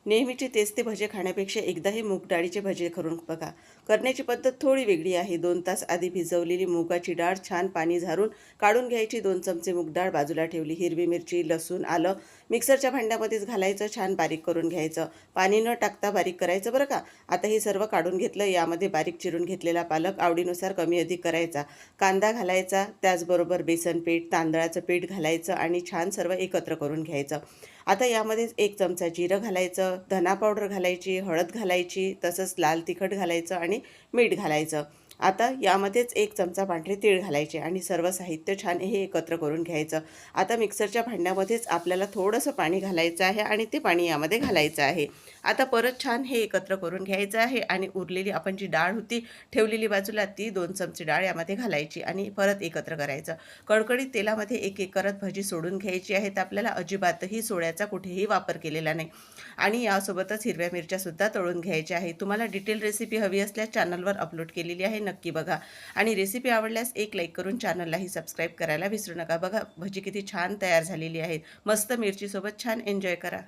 नेहमीचे तेच ते भजे खाण्यापेक्षा एकदा हे मूग डाळीचे भजे करून बघा. करण्याची पद्धत थोडी वेगळी आहे. 2 तास आधी भिजवलेली मुगाची डाळ छान पाणी झारून काढून घ्यायची. 2 चमचे मूग डाळ बाजूला ठेवली. हिरवी मिरची, लसूण, आलं मिक्सरच्या भांड्यामध्येच घालायचं. छान बारीक करून घ्यायचं. पाणी न टाकता बारीक करायचं बरं का. आता हे सर्व काढून घेतलं. यामध्ये बारीक चिरून घेतलेला पालक आवडीनुसार कमी अधिक करायचा. कांदा घालायचा. त्याचबरोबर बेसन पीठ, तांदळाचं पीठ घालायचं आणि छान सर्व एकत्र करून घ्यायचं. आता यामध्येच 1 चमचा जिरं घालायचं, धना पावडर घालायची, हळद घालायची, तसंच लाल तिखट घालायचं आणि मीठ घालायचं. आता यामध्येच 1 चमचा पांढरे तीळ घालायचे आणि सर्व साहित्य छान हे एकत्र करून घ्यायचं. आता मिक्सरच्या भांड्यामध्येच आपल्याला थोडंसं पाणी घालायचं आहे आणि ते पाणी यामध्ये घालायचं आहे. आता परत छान हे एकत्र करून घ्यायचं आहे आणि उरलेली आपण जी डाळ होती ठेवलेली बाजूला, ती 2 चमचे डाळ यामध्ये घालायची आणि परत एकत्र करायचं. कडकडीत तेलामध्ये एक करत भजी सोडून घ्यायची आहेत. आपल्याला अजिबातही सोड्याचा कुठेही वापर केलेला नाही आणि यासोबतच हिरव्या मिरच्यासुद्धा तळून घ्यायच्या आहेत. तुम्हाला डिटेल रेसिपी हवी असल्यास चॅनलवर अपलोड केलेली आहे, नक्की बघा. आणि रेसिपी आवडल्यास एक लाईक करून चॅनललाही सबस्क्राईब करायला विसरू नका. बघा भजी किती छान तयार झालेली आहेत. मस्त मिरचीसोबत छान एन्जॉय करा.